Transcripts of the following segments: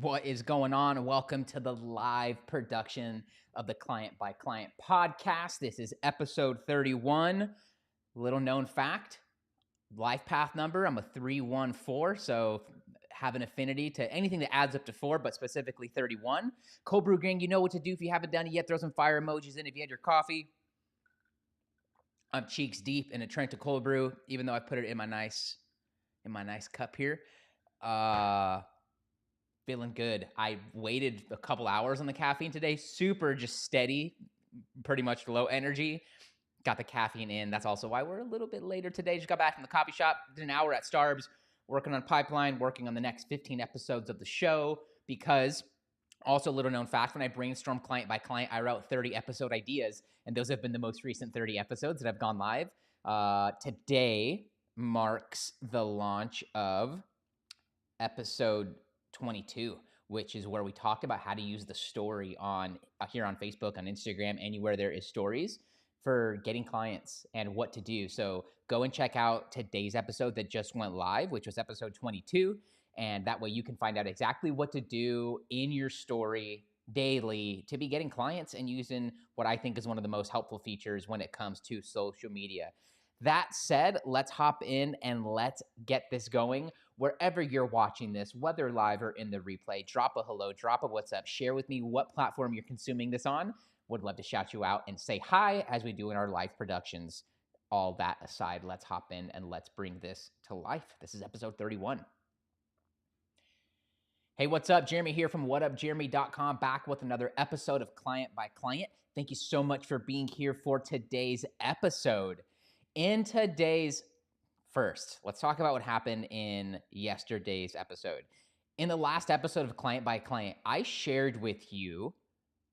What is going on? Welcome to the live production of the Client by Client podcast. This is episode 31. Little known fact, life path number, I'm a 314, so have an affinity to anything that adds up to 4, but specifically 31. Cold brew gang, you know what to do. If you haven't done it yet, throw some fire emojis in. If you had your coffee, I'm cheeks deep in a Trenta cold brew, even though I put it in my nice cup here. Feeling good. I waited a couple hours on the caffeine today. Super just steady, pretty much low energy. Got the caffeine in. That's also why we're a little bit later today. Just got back from the coffee shop. Did an hour at Starbs, working on pipeline, working on the next 15 episodes of the show. Because also, little known fact, when I brainstorm client by client, I wrote 30 episode ideas. And those have been the most recent 30 episodes that have gone live. Today marks the launch of episode 22, which is where we talk about how to use the story on here on Facebook, on Instagram, anywhere there is stories for getting clients and what to do. So go and check out today's episode that just went live, which was episode 22. And that way you can find out exactly what to do in your story daily to be getting clients and using what I think is one of the most helpful features when it comes to social media. That said, let's hop in and let's get this going. Wherever you're watching this, whether live or in the replay, drop a hello, drop a what's up, share with me what platform you're consuming this on. Would love to shout you out and say hi as we do in our live productions. All that aside, let's hop in and let's bring this to life. This is episode 31. Hey, what's up? Jeremy here from whatupjeremy.com, back with another episode of Client by Client. Thank you so much for being here for today's episode. In today's first, let's talk about what happened in yesterday's episode. In the last episode of Client by Client, I shared with you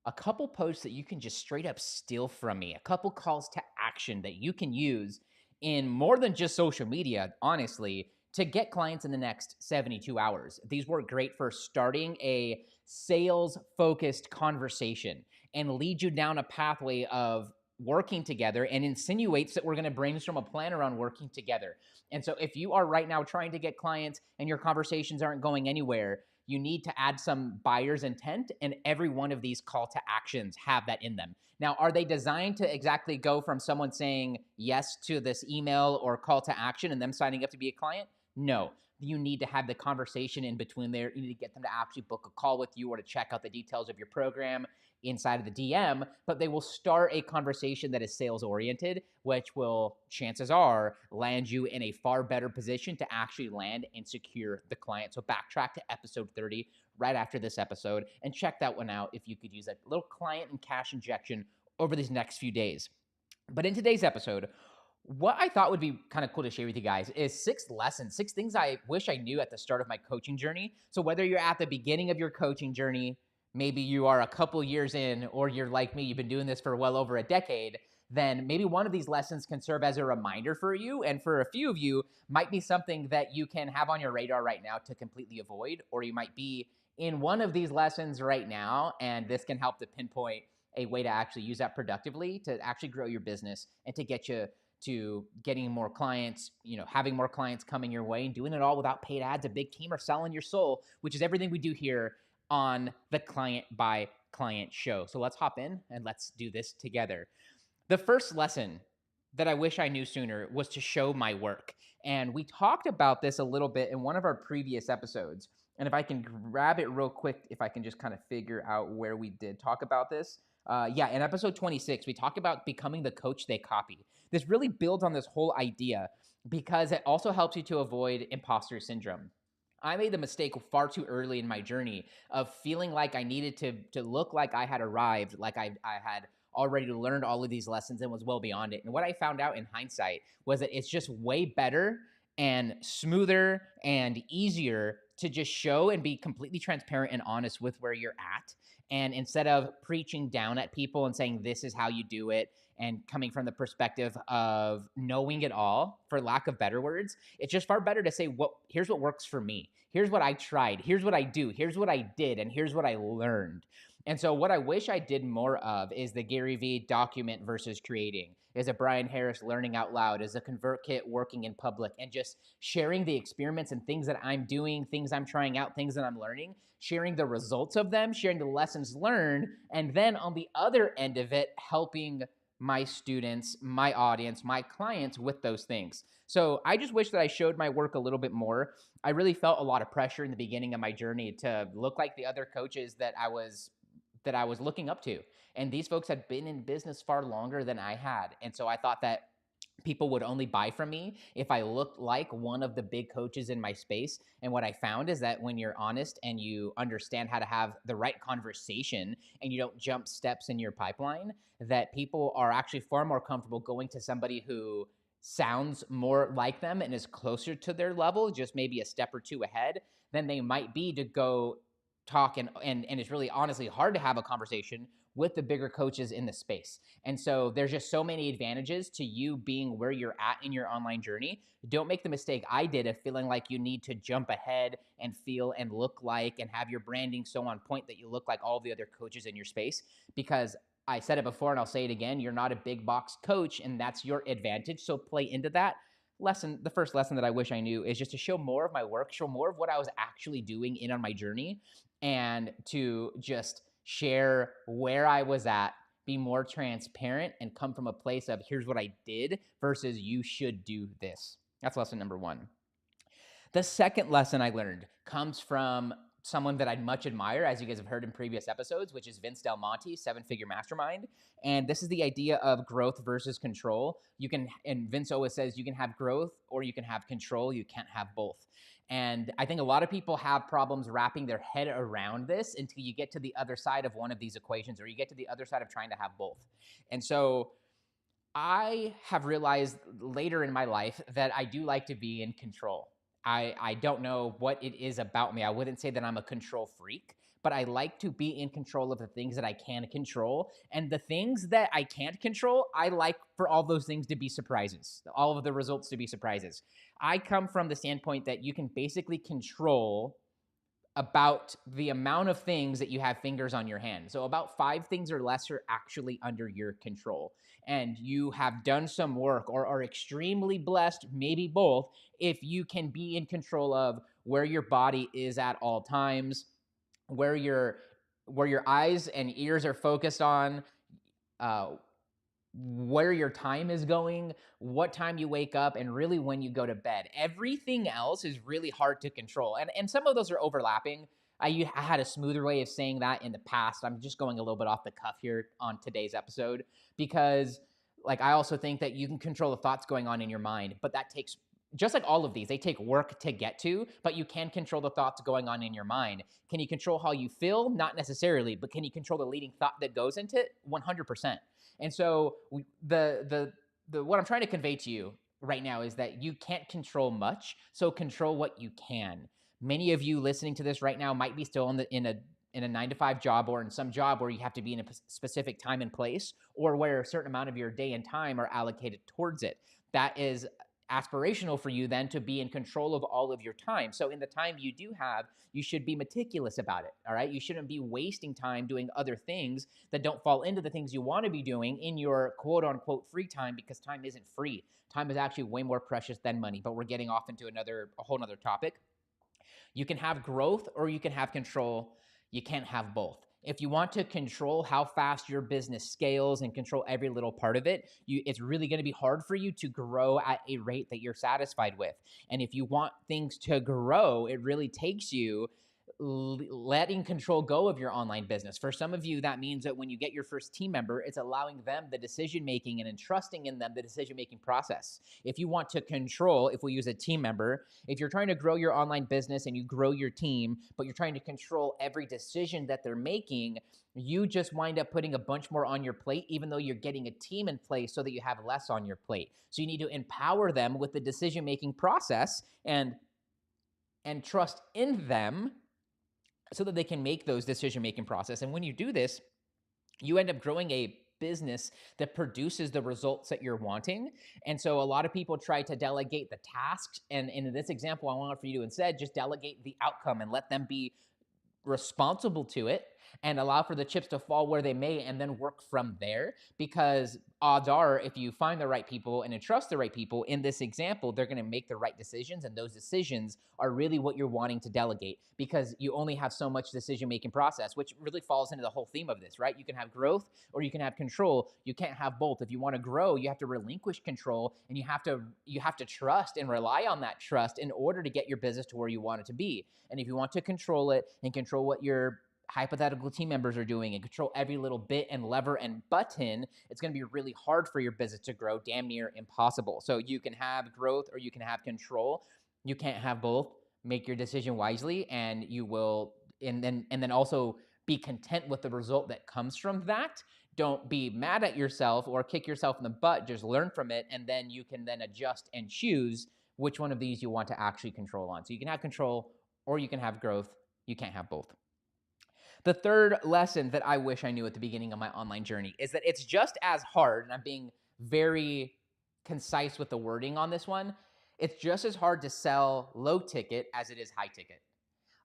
a couple posts that you can just straight up steal from me, a couple calls to action that you can use in more than just social media, honestly, to get clients in the next 72 hours. These work great for starting a sales-focused conversation and lead you down a pathway of working together and insinuates that we're going to brainstorm a plan around working together. And so if you are right now trying to get clients and your conversations aren't going anywhere, you need to add some buyer's intent, and every one of these call to actions have that in them. Now, are they designed to exactly go from someone saying yes to this email or call to action and them signing up to be a client? No. You need to have the conversation in between there. You need to get them to actually book a call with you or to check out the details of your program inside of the DM, but they will start a conversation that is sales oriented, which will, chances are, land you in a far better position to actually land and secure the client. So backtrack to episode 30 right after this episode and check that one out if you could use a little client and cash injection over these next few days. But in today's episode, what I thought would be kind of cool to share with you guys is 6 lessons, 6 things I wish I knew at the start of my coaching journey. So whether you're at the beginning of your coaching journey, maybe you are a couple years in, or you're like me, you've been doing this for well over a decade, then maybe one of these lessons can serve as a reminder for you. And for a few of you, might be something that you can have on your radar right now to completely avoid, or you might be in one of these lessons right now, and this can help to pinpoint a way to actually use that productively to actually grow your business and to get you to getting more clients, having more clients coming your way and doing it all without paid ads, a big team, or selling your soul, which is everything we do here on the Client by Client show. So let's hop in and let's do this together. The first lesson that I wish I knew sooner was to show my work. And we talked about this a little bit in one of our previous episodes. And if I can grab it real quick, if I can just kind of figure out where we did talk about this. In episode 26, we talked about becoming the coach they copy. This really builds on this whole idea because it also helps you to avoid imposter syndrome. I made the mistake far too early in my journey of feeling like I needed to look like I had arrived, like I had already learned all of these lessons and was well beyond it. And what I found out in hindsight was that it's just way better and smoother and easier to just show and be completely transparent and honest with where you're at. And instead of preaching down at people and saying, this is how you do it, and coming from the perspective of knowing it all, for lack of better words, it's just far better to say, here's what works for me. Here's what I tried. Here's what I do. Here's what I did. And here's what I learned. And so what I wish I did more of is the Gary Vee document versus creating, is a Brian Harris learning out loud, is a ConvertKit working in public, and just sharing the experiments and things that I'm doing, things I'm trying out, things that I'm learning, sharing the results of them, sharing the lessons learned, and then on the other end of it, helping my students, my audience, my clients with those things. So I just wish that I showed my work a little bit more. I really felt a lot of pressure in the beginning of my journey to look like the other coaches that I was looking up to. And these folks had been in business far longer than I had. And so I thought that people would only buy from me if I looked like one of the big coaches in my space. And what I found is that when you're honest and you understand how to have the right conversation and you don't jump steps in your pipeline, that people are actually far more comfortable going to somebody who sounds more like them and is closer to their level, just maybe a step or two ahead, than they might be to go talk and it's really honestly hard to have a conversation with the bigger coaches in the space. And so there's just so many advantages to you being where you're at in your online journey. Don't make the mistake I did of feeling like you need to jump ahead and feel and look like and have your branding so on point that you look like all the other coaches in your space. Because I said it before and I'll say it again, you're not a big box coach and that's your advantage. So play into that. The first lesson that I wish I knew is just to show more of my work, show more of what I was actually doing in on my journey, and to just share where I was at, be more transparent, and come from a place of here's what I did versus you should do this. That's lesson number one. The second lesson I learned comes from someone that I much admire, as you guys have heard in previous episodes, which is Vince Del Monte, Seven Figure Mastermind. And this is the idea of growth versus control. And Vince always says you can have growth or you can have control. You can't have both. And I think a lot of people have problems wrapping their head around this until you get to the other side of one of these equations, or you get to the other side of trying to have both. And so I have realized later in my life that I do like to be in control. I don't know what it is about me. I wouldn't say that I'm a control freak, but I like to be in control of the things that I can control. And the things that I can't control, I like for all those things to be surprises, all of the results to be surprises. I come from the standpoint that you can basically control about the amount of things that you have fingers on your hand. So about 5 things or less are actually under your control. And you have done some work or are extremely blessed, maybe both, if you can be in control of where your body is at all times, where your eyes and ears are focused on, uh, where your time is going, what time you wake up, and really when you go to bed. Everything else is really hard to control. And some of those are overlapping. I had a smoother way of saying that in the past. I'm just going a little bit off the cuff here on today's episode because like I also think that you can control the thoughts going on in your mind, but that takes just like all of these, they take work to get to, but you can control the thoughts going on in your mind. Can you control how you feel? Not necessarily, but can you control the leading thought that goes into it? 100%. And so the what I'm trying to convey to you right now is that you can't control much, so control what you can. Many of you listening to this right now might be still in a 9 to 5 job or in some job where you have to be in a specific time and place, or where a certain amount of your day and time are allocated towards it. That is aspirational for you then to be in control of all of your time. So in the time you do have, you should be meticulous about it, all right? You shouldn't be wasting time doing other things that don't fall into the things you want to be doing in your quote unquote free time, because time isn't free. Time is actually way more precious than money, but we're getting off into a whole nother topic. You can have growth or you can have control. You can't have both. If you want to control how fast your business scales and control every little part of it, it's really going to be hard for you to grow at a rate that you're satisfied with. And if you want things to grow, it really takes you letting control go of your online business. For some of you, that means that when you get your first team member, it's allowing them the decision making and entrusting in them the decision making process. If you want to control, if we use a team member, if you're trying to grow your online business and you grow your team, but you're trying to control every decision that they're making, you just wind up putting a bunch more on your plate, even though you're getting a team in place so that you have less on your plate. So you need to empower them with the decision making process and trust in them so that they can make those decision-making process. And when you do this, you end up growing a business that produces the results that you're wanting. And so a lot of people try to delegate the tasks. And in this example, I want for you to instead just delegate the outcome and let them be responsible to it. and allow for the chips to fall where they may and then work from there. Because odds are, if you find the right people and entrust the right people, in this example, they're going to make the right decisions. And those decisions are really what you're wanting to delegate, because you only have so much decision making process, which really falls into the whole theme of this, right? You can have growth or you can have control. You can't have both. If you want to grow, you have to relinquish control, and you have to trust and rely on that trust in order to get your business to where you want it to be. And if you want to control it and control what your hypothetical team members are doing and control every little bit and lever and button, it's going to be really hard for your business to grow, damn near impossible. So you can have growth or you can have control. You can't have both. Make your decision wisely, and you will, and then also be content with the result that comes from that. Don't be mad at yourself or kick yourself in the butt. Just learn from it, and then you can then adjust and choose which one of these you want to actually control on. So you can have control or you can have growth. You can't have both. The third lesson that I wish I knew at the beginning of my online journey is that it's just as hard, and I'm being very concise with the wording on this one, it's just as hard to sell low ticket as it is high ticket.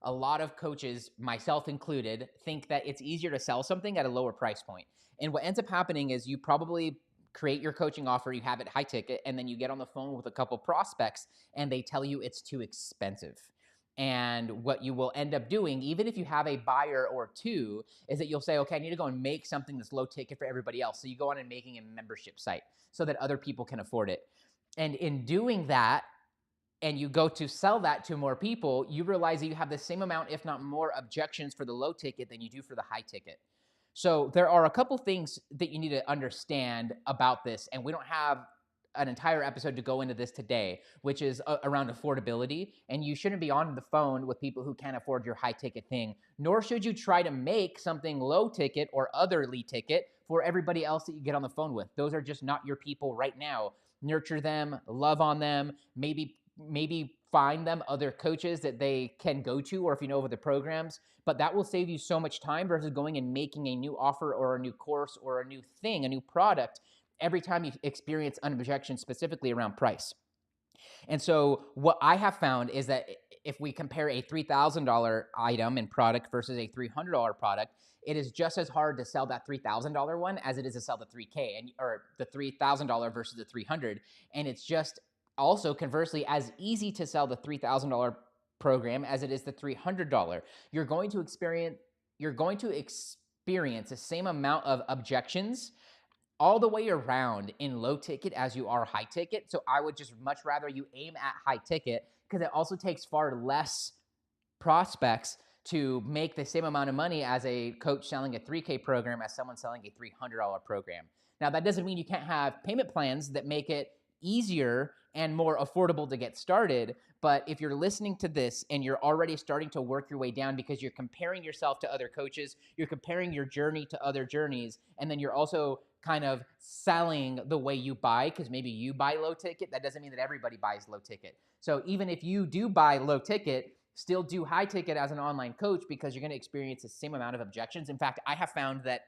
A lot of coaches, myself included, think that it's easier to sell something at a lower price point. And what ends up happening is you probably create your coaching offer, you have it high ticket, and then you get on the phone with a couple prospects and they tell you it's too expensive. And what you will end up doing, even if you have a buyer or two, is that you'll say, okay, I need to go and make something that's low ticket for everybody else. So you go on and making a membership site so that other people can afford it. And in doing that, and you go to sell that to more people, you realize that you have the same amount, if not more, objections for the low ticket than you do for the high ticket. So there are a couple things that you need to understand about this, and we don't have an entire episode to go into this today, which is around affordability. And you shouldn't be on the phone with people who can't afford your high ticket thing, nor should you try to make something low ticket or otherly ticket for everybody else that you get on the phone with. Those are just not your people right now. Nurture them, love on them, maybe find them other coaches that they can go to, or if you know of the programs, but that will save you so much time versus going and making a new offer or a new course or a new thing, a new product, every time you experience an objection specifically around price. And so what I have found is that if we compare a $3,000 item and product versus a $300 product, it is just as hard to sell that $3,000 one as it is to sell the 3K and or the $3,000 versus the 300. And it's just also conversely as easy to sell the $3,000 program as it is the $300. You're going to experience the same amount of objections all the way around in low ticket as you are high ticket. So I would just much rather you aim at high ticket, because it also takes far less prospects to make the same amount of money as a coach selling a 3K program as someone selling a $300 program. Now, that doesn't mean you can't have payment plans that make it easier and more affordable to get started. But if you're listening to this and you're already starting to work your way down because you're comparing yourself to other coaches, you're comparing your journey to other journeys, and then you're also kind of selling the way you buy, because maybe you buy low ticket, that doesn't mean that everybody buys low ticket. So even if you do buy low ticket, still do high ticket as an online coach, because you're going to experience the same amount of objections. In fact, I have found that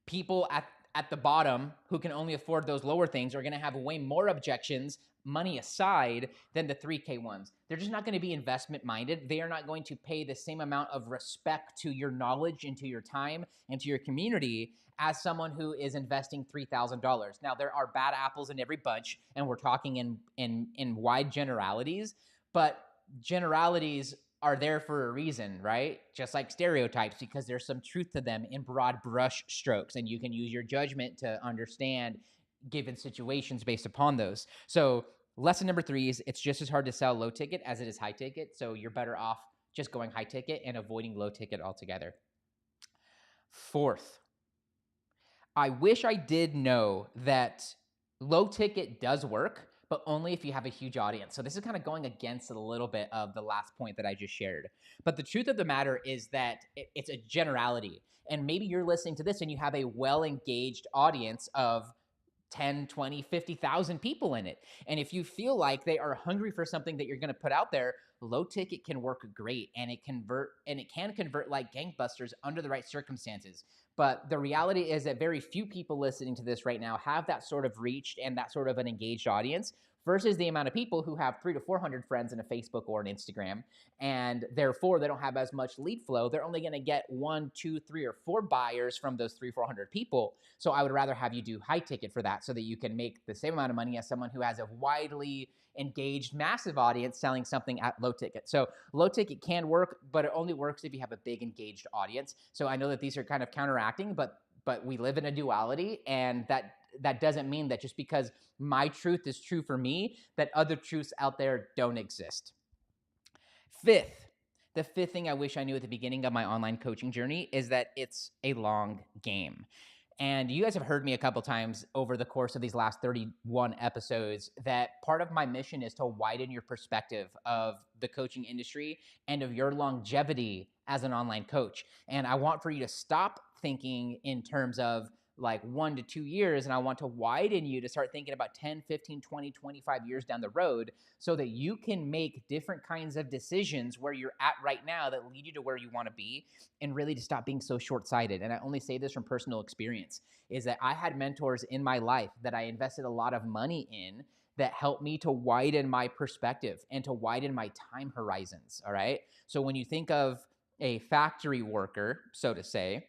people at the bottom who can only afford those lower things are going to have way more objections, money aside, than the 3K ones. They're just not going to be investment minded. They are not going to pay the same amount of respect to your knowledge and to your time and to your community as someone who is investing $3,000. Now, there are bad apples in every bunch, and we're talking in wide generalities, but generalities are there for a reason, right? Just like stereotypes, because there's some truth to them in broad brush strokes, and you can use your judgment to understand given situations based upon those. So lesson number 3 is it's just as hard to sell low ticket as it is high ticket. So you're better off just going high ticket and avoiding low ticket altogether. Fourth, I wish I did know that low ticket does work, but only if you have a huge audience. So this is kind of going against a little bit of the last point that I just shared. But the truth of the matter is that it's a generality. And maybe you're listening to this and you have a well-engaged audience of 10, 20, 50,000 people in it. And if you feel like they are hungry for something that you're going to put out there, low ticket can work great, and it can convert like gangbusters under the right circumstances. But the reality is that very few people listening to this right now have that sort of reach and that sort of an engaged audience versus the amount of people who have 300 to 400 friends in a Facebook or an Instagram, and therefore they don't have as much lead flow. They're only going to get 1, 2, 3, or 4 buyers from those 300, 400 people. So I would rather have you do high ticket for that so that you can make the same amount of money as someone who has a widely engaged, massive audience selling something at low ticket. So low ticket can work, but it only works if you have a big engaged audience. So I know that these are kind of counteracting, but we live in a duality, and that doesn't mean that just because my truth is true for me, that other truths out there don't exist. The fifth thing I wish I knew at the beginning of my online coaching journey is that it's a long game. And you guys have heard me a couple times over the course of these last 31 episodes that part of my mission is to widen your perspective of the coaching industry and of your longevity as an online coach. And I want for you to stop thinking in terms of like 1 to 2 years, and I want to widen you to start thinking about 10, 15, 20, 25 years down the road so that you can make different kinds of decisions where you're at right now that lead you to where you want to be, and really to stop being so short-sighted. And I only say this from personal experience, is that I had mentors in my life that I invested a lot of money in that helped me to widen my perspective and to widen my time horizons, all right? So when you think of a factory worker, so to say,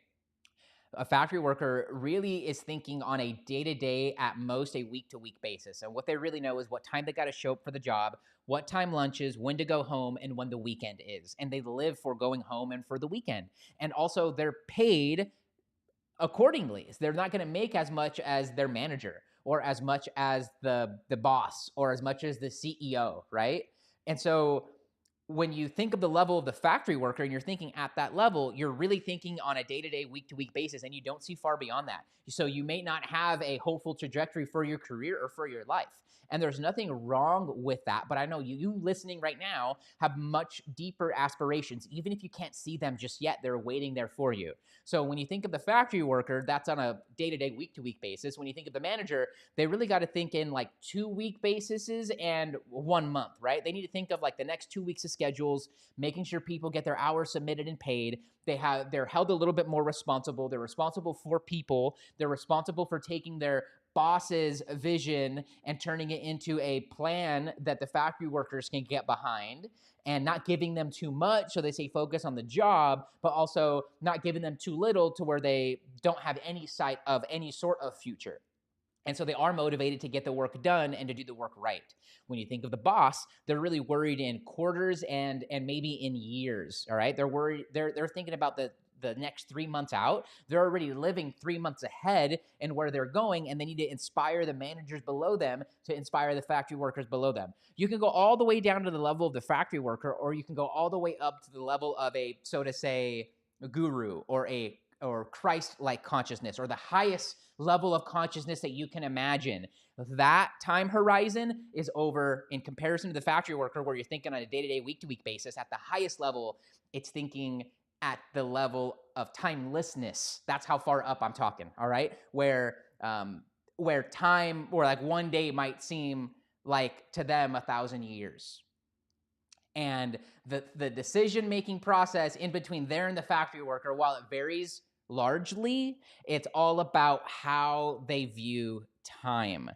a factory worker really is thinking on a day-to-day, at most a week-to-week basis. And what they really know is what time they got to show up for the job, what time lunch is, when to go home, and when the weekend is. And they live for going home and for the weekend. And also they're paid accordingly. So they're not going to make as much as their manager or as much as the boss or as much as the CEO, right? And so when you think of the level of the factory worker and you're thinking at that level, you're really thinking on a day-to-day, week-to-week basis, and you don't see far beyond that. So you may not have a hopeful trajectory for your career or for your life. And there's nothing wrong with that. But I know you listening right now have much deeper aspirations. Even if you can't see them just yet, they're waiting there for you. So when you think of the factory worker, that's on a day-to-day, week-to-week basis. When you think of the manager, they really got to think in like 2-week bases and 1 month, right? They need to think of like the next 2 weeks of schedules, making sure people get their hours submitted and paid. They're held a little bit more responsible. They're responsible for people. They're responsible for taking their boss's vision and turning it into a plan that the factory workers can get behind, and not giving them too much so they stay focused on the job, but also not giving them too little to where they don't have any sight of any sort of future. And so they are motivated to get the work done and to do the work right. When you think of the boss, they're really worried in quarters and maybe in years, all right? They're worried, they're thinking about the next 3 months out. They're already living 3 months ahead in where they're going, and they need to inspire the managers below them to inspire the factory workers below them. You can go all the way down to the level of the factory worker, or you can go all the way up to the level of a, so to say, a guru or Christ-like consciousness, or the highest level of consciousness that you can imagine. That time horizon is over in comparison to the factory worker, where you're thinking on a day-to-day, week-to-week basis. At the highest level, it's thinking at the level of timelessness. That's how far up I'm talking, all right? Where time, or like 1 day might seem like to them 1,000 years. And the decision-making process in between there and the factory worker, while it varies largely, it's all about how they view time.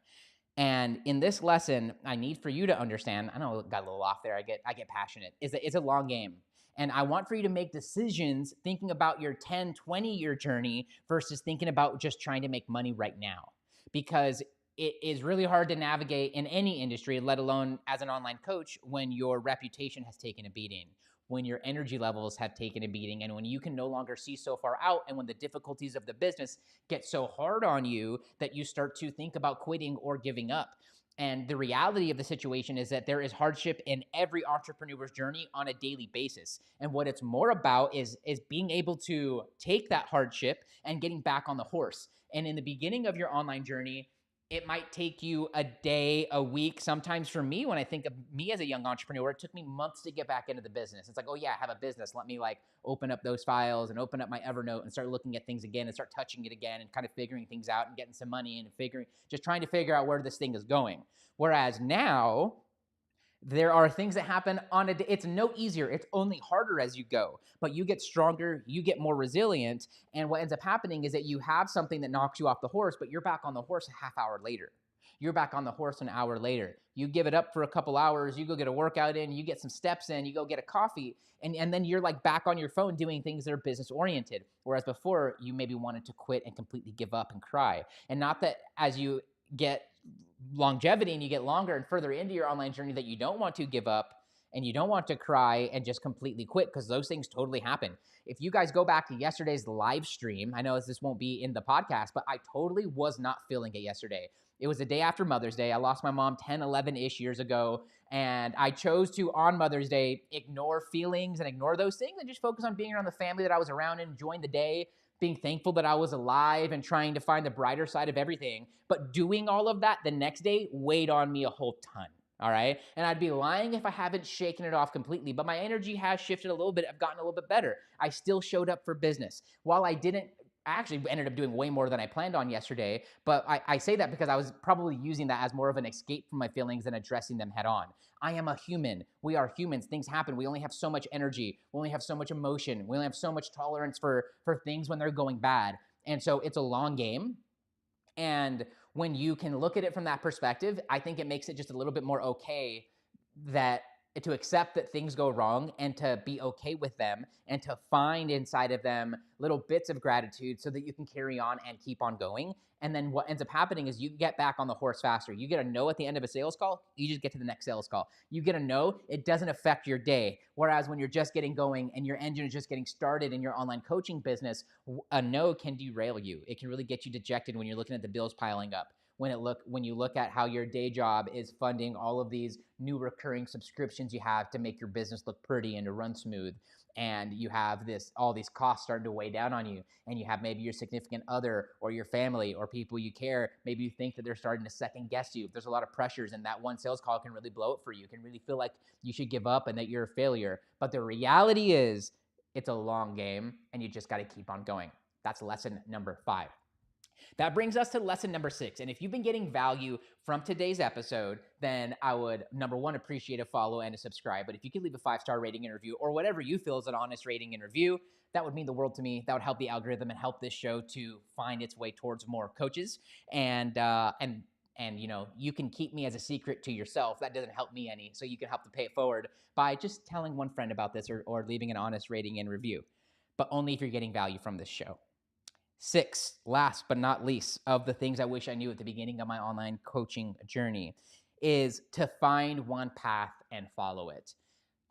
And in this lesson, I need for you to understand, I know I got a little off there, I get passionate, is that it's a long game. And I want for you to make decisions thinking about your 10, 20-year journey versus thinking about just trying to make money right now. Because it is really hard to navigate in any industry, let alone as an online coach, when your reputation has taken a beating, when your energy levels have taken a beating, and when you can no longer see so far out, and when the difficulties of the business get so hard on you that you start to think about quitting or giving up. And the reality of the situation is that there is hardship in every entrepreneur's journey on a daily basis. And what it's more about is being able to take that hardship and getting back on the horse. And in the beginning of your online journey, it might take you a day, a week. Sometimes for me, when I think of me as a young entrepreneur, it took me months to get back into the business. It's like, oh yeah, I have a business. Let me like open up those files and open up my Evernote and start looking at things again and start touching it again and kind of figuring things out and getting some money and just trying to figure out where this thing is going. Whereas now, there are things that happen on a day. It's no easier. It's only harder as you go. But you get stronger, you get more resilient, and what ends up happening is that you have something that knocks you off the horse, but you're back on the horse a half hour later. You're back on the horse an hour later. You give it up for a couple hours, you go get a workout in, you get some steps in, you go get a coffee, and then you're like back on your phone doing things that are business oriented. Whereas before, you maybe wanted to quit and completely give up and cry. And not that as you get longevity and you get longer and further into your online journey that you don't want to give up and you don't want to cry and just completely quit, because those things totally happen. If you guys go back to yesterday's live stream, I know this won't be in the podcast, but I totally was not feeling it yesterday. It was the day after Mother's Day. I lost my mom 10, 11-ish years ago, and I chose to, on Mother's Day, ignore feelings and ignore those things and just focus on being around the family that I was around and enjoying the day, being thankful that I was alive and trying to find the brighter side of everything. But doing all of that the next day weighed on me a whole ton. All right. And I'd be lying if I haven't shaken it off completely, but my energy has shifted a little bit. I've gotten a little bit better. I still showed up for business. While I didn't, I actually ended up doing way more than I planned on yesterday, but I say that because I was probably using that as more of an escape from my feelings than addressing them head on. I am a human. We are humans. Things happen. We only have so much energy. We only have so much emotion. We only have so much tolerance for things when they're going bad. And so it's a long game. And when you can look at it from that perspective, I think it makes it just a little bit more okay that to accept that things go wrong and to be okay with them and to find inside of them little bits of gratitude so that you can carry on and keep on going. And then what ends up happening is you get back on the horse faster. You get a no at the end of a sales call, you just get to the next sales call. You get a no, it doesn't affect your day. Whereas when you're just getting going and your engine is just getting started in your online coaching business, a no can derail you. It can really get you dejected when you're looking at the bills piling up. When you look at how your day job is funding all of these new recurring subscriptions you have to make your business look pretty and to run smooth, and you have all these costs starting to weigh down on you, and you have maybe your significant other or your family or people you care, maybe you think that they're starting to second guess you. There's a lot of pressures, and that one sales call can really blow it for you. It can really feel like you should give up and that you're a failure. But the reality is it's a long game and you just got to keep on going. That's lesson number 5. That brings us to lesson number 6. And if you've been getting value from today's episode, then I would, number 1, appreciate a follow and a subscribe. But if you could leave a 5-star rating and review or whatever you feel is an honest rating and review, that would mean the world to me. That would help the algorithm and help this show to find its way towards more coaches. And you know, you can keep me as a secret to yourself. That doesn't help me any. So you can help to pay it forward by just telling one friend about this or leaving an honest rating and review. But only if you're getting value from this show. 6, last but not least, of the things I wish I knew at the beginning of my online coaching journey is to find one path and follow it.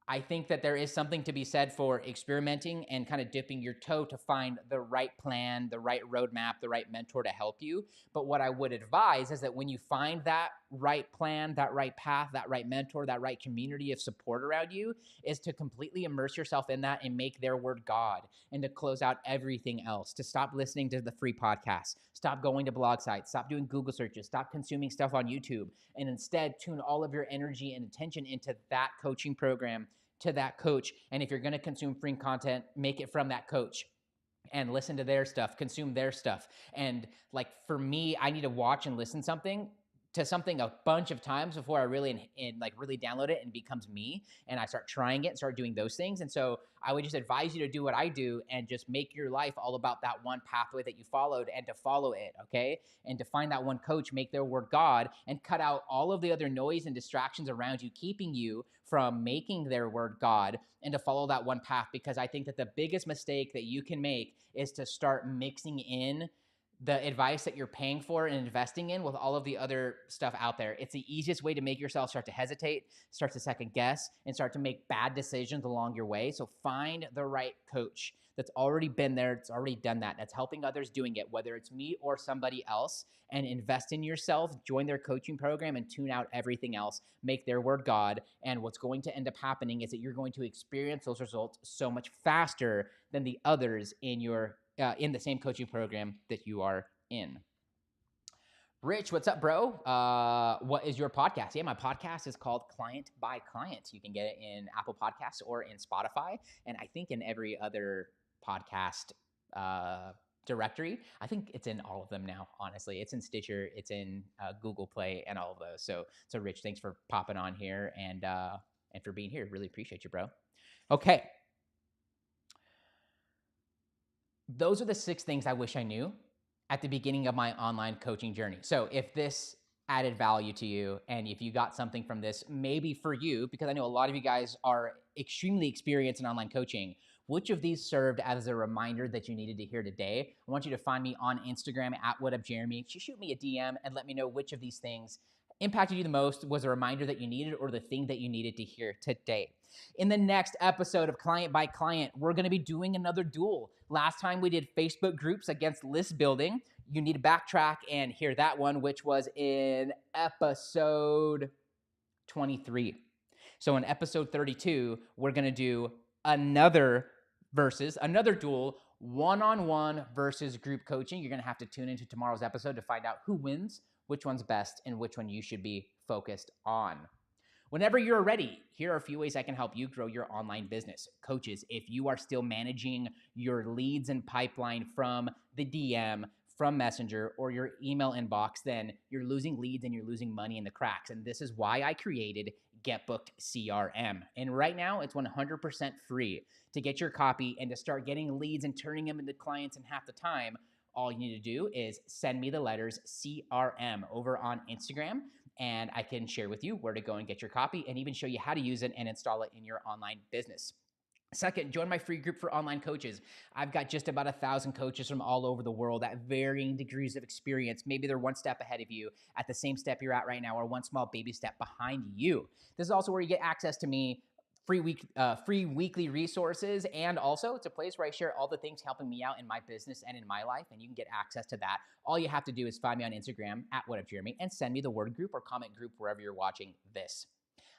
I think that there is something to be said for experimenting and kind of dipping your toe to find the right plan, the right roadmap, the right mentor to help you. But what I would advise is that when you find that right plan, that right path, that right mentor, that right community of support around you, is to completely immerse yourself in that and make their word God, and to close out everything else, to stop listening to the free podcasts, stop going to blog sites, stop doing Google searches, stop consuming stuff on YouTube, and instead tune all of your energy and attention into that coaching program, to that coach. And if you're going to consume free content, make it from that coach and listen to their stuff, consume their stuff. And like for me, I need to watch and listen to something a bunch of times before I really really download it and it becomes me, and I start trying it and start doing those things. And so I would just advise you to do what I do and just make your life all about that one pathway that you followed and to follow it, okay? And to find that one coach, make their word God, and cut out all of the other noise and distractions around you, keeping you from making their word God, and to follow that one path. Because I think that the biggest mistake that you can make is to start mixing in the advice that you're paying for and investing in with all of the other stuff out there. It's the easiest way to make yourself start to hesitate, start to second guess, and start to make bad decisions along your way. So find the right coach that's already been there, that's already done that, that's helping others doing it, whether it's me or somebody else, and invest in yourself, join their coaching program, and tune out everything else, make their word God. And what's going to end up happening is that you're going to experience those results so much faster than the others in the same coaching program that you are in. Rich, what's up, bro? What is your podcast? Yeah, my podcast is called Client by Client. You can get it in Apple Podcasts or in Spotify, and I think in every other podcast directory. I think it's in all of them now, honestly. It's in Stitcher, it's in Google Play, and all of those. So Rich, thanks for popping on here and for being here. Really appreciate you, bro. Okay. Those are the 6 things I wish I knew at the beginning of my online coaching journey. So if this added value to you. And if you got something from this, maybe for you, because I know a lot of you guys are extremely experienced in online coaching, which of these served as a reminder that you needed to hear today? I want you to find me on Instagram at whatupjeremy. Shoot me a DM and let me know which of these things impacted you the most, was a reminder that you needed, or the thing that you needed to hear today. In the next episode of Client by Client, we're going to be doing another duel. Last time we did Facebook groups against list building. You need to backtrack and hear that one, which was in episode 23. So in episode 32, we're going to do another duel, one-on-one versus group coaching. You're going to have to tune into tomorrow's episode to find out who wins, which one's best, and which one you should be focused on. Whenever you're ready, here are a few ways I can help you grow your online business. Coaches, if you are still managing your leads and pipeline from the DM, from Messenger, or your email inbox, then you're losing leads and you're losing money in the cracks. And this is why I created GetBookedCRM. And right now, it's 100% free. To get your copy and to start getting leads and turning them into clients in half the time, all you need to do is send me the letters CRM over on Instagram, and I can share with you where to go and get your copy, and even show you how to use it and install it in your online business. Second, join my free group for online coaches. I've got just about 1,000 coaches from all over the world at varying degrees of experience. Maybe they're one step ahead of you at the same step you're at right now, or one small baby step behind you. This is also where you get access to me, free weekly resources, and also it's a place where I share all the things helping me out in my business and in my life, and you can get access to that. All you have to do is find me on Instagram at whatupjeremy and send me the word group or comment group wherever you're watching this.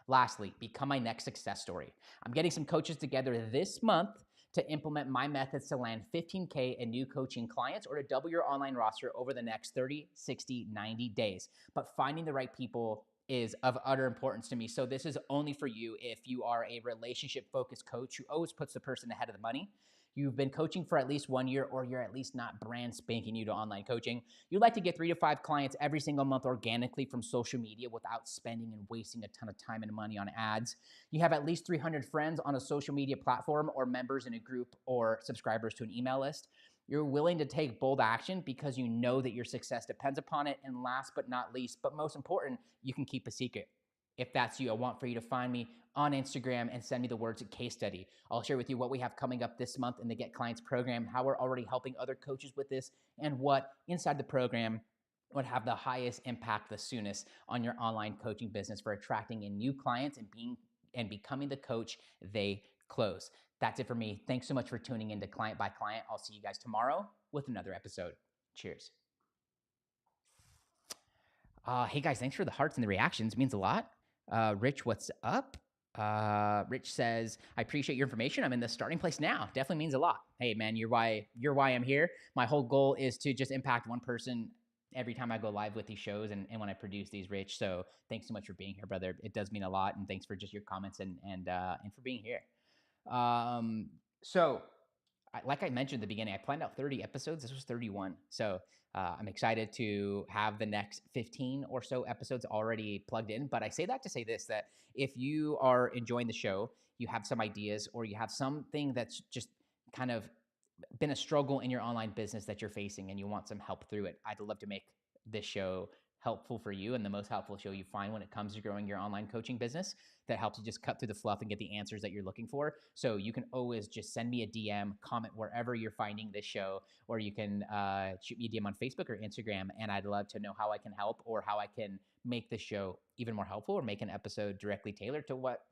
Lastly, become my next success story. I'm getting some coaches together this month to implement my methods to land 15K in new coaching clients, or to double your online roster over the next 30, 60, 90 days. But finding the right people is of utter importance to me. So this is only for you if you are a relationship-focused coach who always puts the person ahead of the money. You've been coaching for at least 1 year, or you're at least not brand spanking new to online coaching. You'd like to get 3 to 5 clients every single month organically from social media without spending and wasting a ton of time and money on ads. You have at least 300 friends on a social media platform, or members in a group, or subscribers to an email list. You're willing to take bold action because you know that your success depends upon it. And last but not least, but most important, you can keep a secret. If that's you, I want for you to find me on Instagram and send me the words case study. I'll share with you what we have coming up this month in the Get Clients program, how we're already helping other coaches with this, and what inside the program would have the highest impact the soonest on your online coaching business for attracting in new clients and becoming the coach they close. That's it for me. Thanks so much for tuning into Client by Client. I'll see you guys tomorrow with another episode. Cheers. Hey guys, thanks for the hearts and the reactions. It means a lot. Rich, what's up? Rich says, I appreciate your information. I'm in the starting place now. Definitely means a lot. Hey man, you're why I'm here. My whole goal is to just impact one person every time I go live with these shows, and when I produce these, Rich. So thanks so much for being here, brother. It does mean a lot. And thanks for just your comments and for being here. So like I mentioned at the beginning, I planned out 30 episodes. This was 31. So I'm excited to have the next 15 or so episodes already plugged in. But I say that to say this, that if you are enjoying the show, you have some ideas, or you have something that's just kind of been a struggle in your online business that you're facing and you want some help through it, I'd love to make this show helpful for you, and the most helpful show you find when it comes to growing your online coaching business, that helps you just cut through the fluff and get the answers that you're looking for. So you can always just send me a DM, comment wherever you're finding this show, or you can shoot me a DM on Facebook or Instagram, and I'd love to know how I can help, or how I can make this show even more helpful, or make an episode directly tailored to what